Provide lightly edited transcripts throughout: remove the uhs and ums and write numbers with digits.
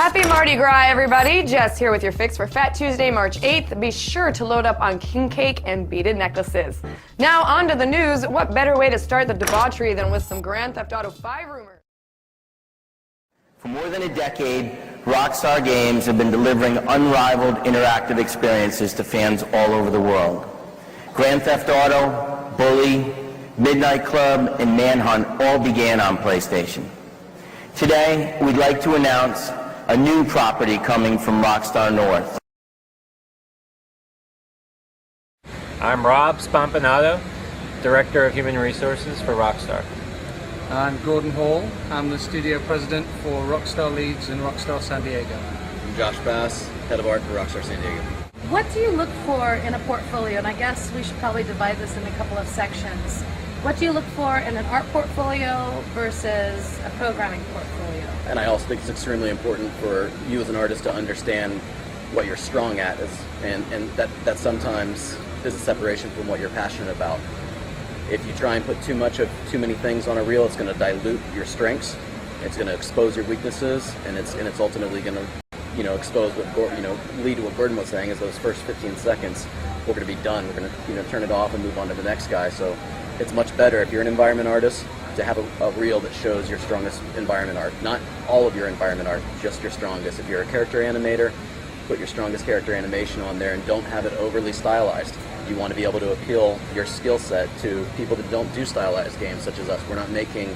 Happy Mardi Gras, everybody. Jess here with your fix for Fat Tuesday, March 8th. Be sure to load up on king cake and beaded necklaces. Now on to the news. What better way to start the debauchery than with some Grand Theft Auto 5 rumors? For more than a decade, Rockstar Games have been delivering unrivaled interactive experiences to fans all over the world. Grand Theft Auto, Bully, Midnight Club, and Manhunt all began on PlayStation. Today, we'd like to announce a new property coming from Rockstar North. I'm Rob Spampanato, Director of Human Resources for Rockstar. I'm Gordon Hall. I'm the studio president for Rockstar Leeds and Rockstar San Diego. I'm Josh Bass, head of art for Rockstar San Diego. What do you look for in a portfolio? And I guess we should probably divide this in a couple of sections. What do you look for in an art portfolio versus a programming portfolio? And I also think it's extremely important for you as an artist to understand what you're strong at and that sometimes is a separation from what you're passionate about. If you try and put too many things on a reel, it's going to dilute your strengths. It's going to expose your weaknesses, and it's ultimately going to expose what lead to what Gordon was saying is those first 15 seconds we're going to be done. We're going to turn it off and move on to the next guy. So it's much better if you're an environment artist to have a reel that shows your strongest environment art. Not all of your environment art, just your strongest. If you're a character animator, put your strongest character animation on there and don't have it overly stylized. You want to be able to appeal your skill set to people that don't do stylized games such as us. We're not making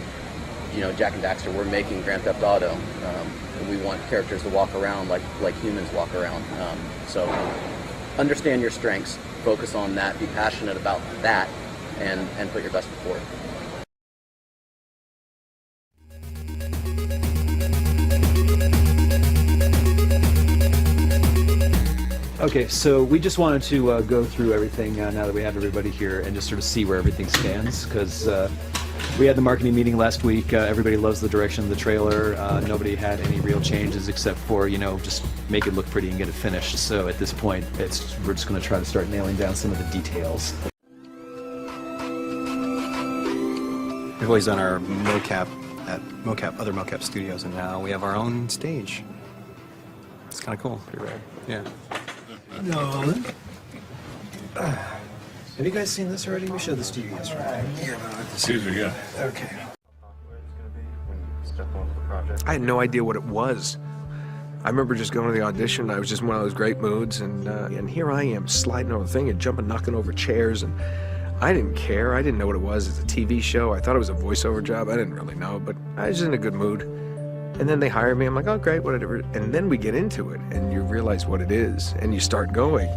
Jak and Daxter, we're making Grand Theft Auto. And we want characters to walk around like humans walk around. So understand your strengths, focus on that, be passionate about that, and put your best foot forward. Okay, so we just wanted to go through everything now that we have everybody here and just sort of see where everything stands, because we had the marketing meeting last week. Everybody loves the direction of the trailer. Nobody had any real changes except for, just make it look pretty and get it finished. So at this point, we're just going to try to start nailing down some of the details. We've always done our mocap at other mocap studios, and now we have our own stage. It's kind of cool. Pretty rad. Yeah. No. Have you guys seen this already? We showed this to you yesterday. Excuse me, yeah. Okay. I had no idea what it was. I remember just going to the audition. I was just in one of those great moods, and here I am sliding over the thing and jumping, knocking over chairs, and I didn't care. I didn't know what it was. It's a TV show. I thought it was a voiceover job. I didn't really know, but I was in a good mood. And then they hired me. I'm like, oh, great, whatever. And then we get into it, and you realize what it is, and you start going.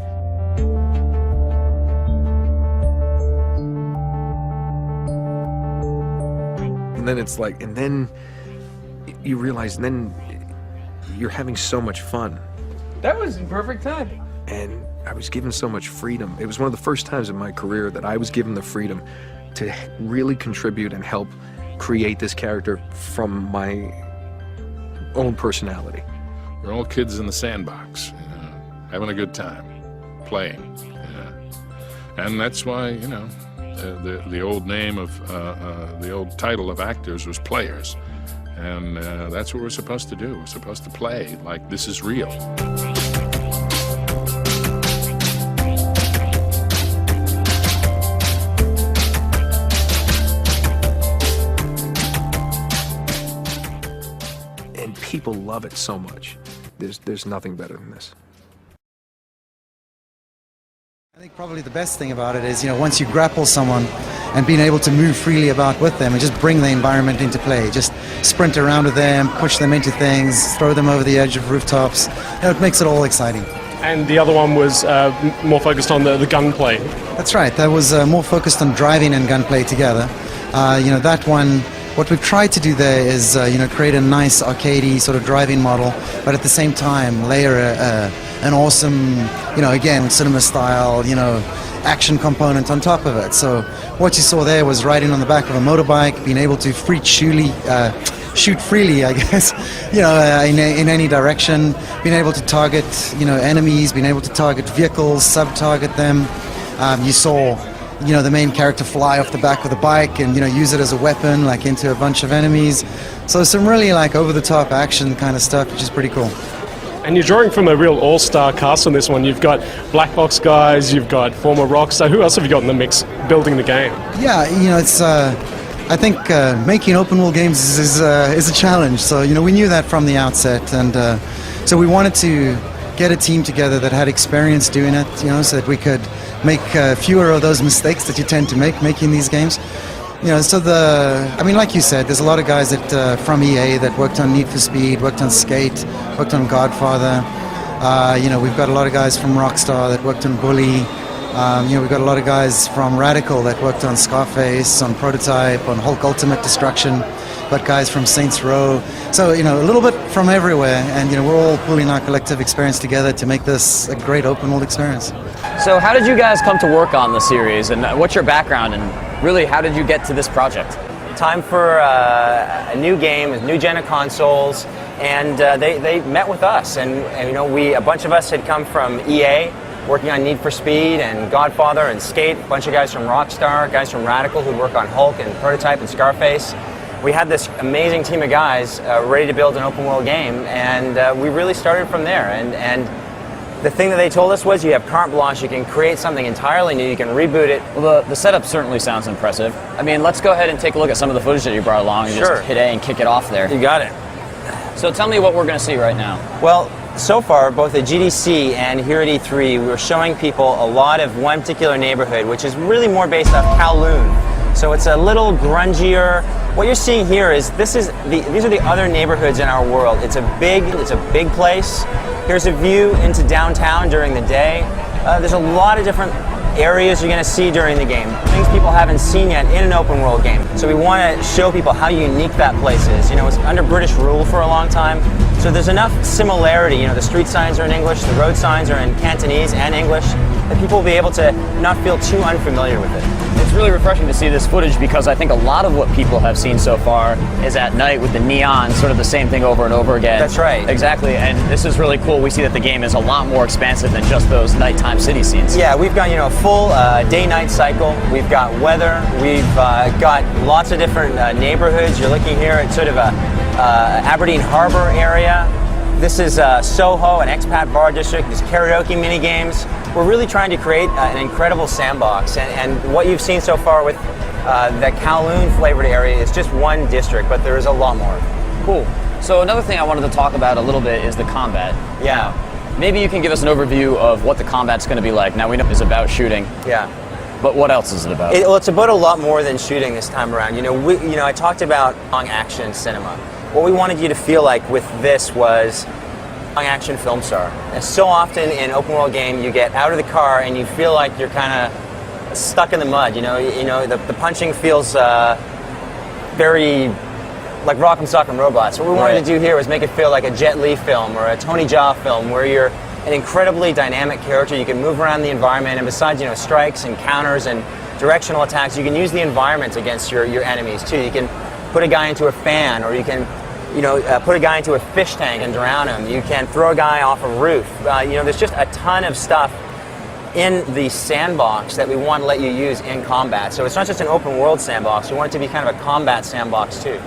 And then it's like, and then you realize, and then you're having so much fun. That was in perfect time. And I was given so much freedom. It was one of the first times in my career that I was given the freedom to really contribute and help create this character from my own personality. We're all kids in the sandbox, having a good time, playing. And that's why, the old name of, the old title of actors was players. And that's what we're supposed to do. We're supposed to play like this is real. And people love it so much. There's nothing better than this. I think probably the best thing about it is, once you grapple someone and being able to move freely about with them and just bring the environment into play, just sprint around with them, push them into things, throw them over the edge of rooftops, it makes it all exciting. And the other one was more focused on the gunplay. That's right, that was more focused on driving and gunplay together. That one, what we've tried to do there is, create a nice arcadey sort of driving model, but at the same time layer an awesome, again, cinema style, action component on top of it. So what you saw there was riding on the back of a motorbike, being able to shoot freely, I guess, in any direction, being able to target, enemies, being able to target vehicles, sub-target them. You saw the main character fly off the back of the bike and use it as a weapon, like into a bunch of enemies. So some really like over-the-top action kind of stuff, which is pretty cool. And you're drawing from a real all-star cast on this one. You've got Black Box guys, you've got former Rockstar. Who else have you got in the mix building the game? Yeah, it's. I think making open world games is a challenge. So we knew that from the outset, and so we wanted to get a team together that had experience doing it. So that we could make fewer of those mistakes that you tend to make making these games. So like you said, there's a lot of guys that from EA that worked on Need for Speed, worked on Skate, worked on Godfather. We've got a lot of guys from Rockstar that worked on Bully. We've got a lot of guys from Radical that worked on Scarface, on Prototype, on Hulk Ultimate Destruction. Got guys from Saints Row. So a little bit from everywhere, and we're all pulling our collective experience together to make this a great open world experience. So how did you guys come to work on the series, and what's your background, and really how did you get to this project? Time for a new game, a new gen of consoles, and they met with us, and a bunch of us had come from EA, working on Need for Speed and Godfather and Skate, a bunch of guys from Rockstar, guys from Radical who work on Hulk and Prototype and Scarface. We had this amazing team of guys ready to build an open world game, and we really started from there. And the thing that they told us was you have carte blanche, you can create something entirely new, you can reboot it. Well, the setup certainly sounds impressive. I mean, let's go ahead and take a look at some of the footage that you brought along and Sure. just hit A and kick it off there. You got it. So tell me what we're going to see right now. Well, so far, both at GDC and here at E3, we were showing people a lot of one particular neighborhood, which is really more based off Kowloon. So it's a little grungier. What you're seeing here is these are the other neighborhoods in our world. It's a big place. Here's a view into downtown during the day. There's a lot of different areas you're going to see during the game, things people haven't seen yet in an open world game. So we want to show people how unique that place is. It's under British rule for a long time, so there's enough similarity. The street signs are in English, the road signs are in Cantonese and English, that people will be able to not feel too unfamiliar with it. It's really refreshing to see this footage because I think a lot of what people have seen so far is at night with the neon, sort of the same thing over and over again. That's right. Exactly, and this is really cool. We see that the game is a lot more expansive than just those nighttime city scenes. Yeah, we've got a full day-night cycle. We've got weather. We've got lots of different neighborhoods. You're looking here at sort of a Aberdeen Harbor area. This is Soho, an expat bar district. There's karaoke mini games. We're really trying to create an incredible sandbox, and what you've seen so far with the Kowloon flavored area is just one district, but there is a lot more. Cool. So another thing I wanted to talk about a little bit is the combat. Yeah. Maybe you can give us an overview of what the combat's going to be like. Now we know it's about shooting. Yeah. But what else is it about? Well, it's about a lot more than shooting this time around. I talked about long action cinema. What we wanted you to feel like with this was long action film star. And so often in open world game, you get out of the car and you feel like you're kind of stuck in the mud. The punching feels very like Rock'em Sock'em Robots. What we wanted to do here was make it feel like a Jet Li film or a Tony Jaa film, where you're an incredibly dynamic character. You can move around the environment, and besides strikes and counters and directional attacks, you can use the environment against your enemies too. You can put a guy into a fan, or you can put a guy into a fish tank and drown him. You can throw a guy off a roof. There's just a ton of stuff in the sandbox that we want to let you use in combat. So it's not just an open world sandbox. We want it to be kind of a combat sandbox too.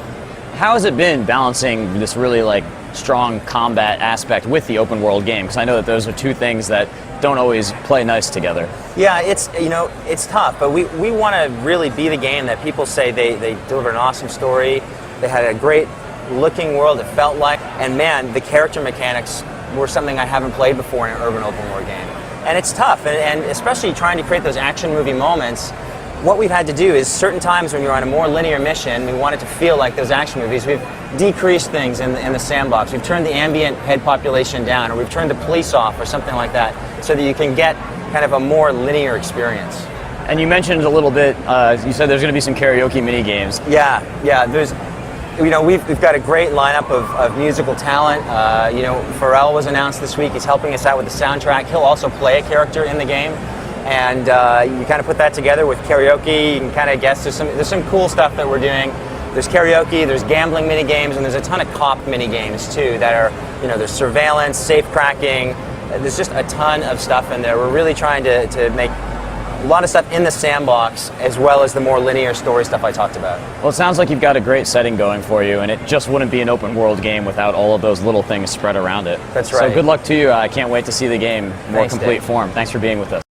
How has it been balancing this really strong combat aspect with the open world game? Because I know that those are two things that don't always play nice together. Yeah, it's tough, but we want to really be the game that people say they delivered an awesome story. They had a great looking world, it felt like, and man, the character mechanics were something I haven't played before in an urban open world game. And it's tough, and especially trying to create those action movie moments. What we've had to do is certain times when you're on a more linear mission, we want it to feel like those action movies. We've decreased things in the sandbox. We've turned the ambient head population down, or we've turned the police off, or something like that, so that you can get kind of a more linear experience. And you mentioned a little bit, you said there's going to be some karaoke mini games. Yeah. There's, we've got a great lineup of musical talent. Pharrell was announced this week. He's helping us out with the soundtrack. He'll also play a character in the game. And you kind of put that together with karaoke. You can kind of guess there's some cool stuff that we're doing. There's karaoke, there's gambling mini games, and there's a ton of cop mini games too that are, there's surveillance, safe cracking. There's just a ton of stuff in there. We're really trying to make A lot of stuff in the sandbox, as well as the more linear story stuff I talked about. Well, it sounds like you've got a great setting going for you, and it just wouldn't be an open world game without all of those little things spread around it. That's right. So good luck to you. I can't wait to see the game more Thanks, complete Dave. form. Thanks for being with us.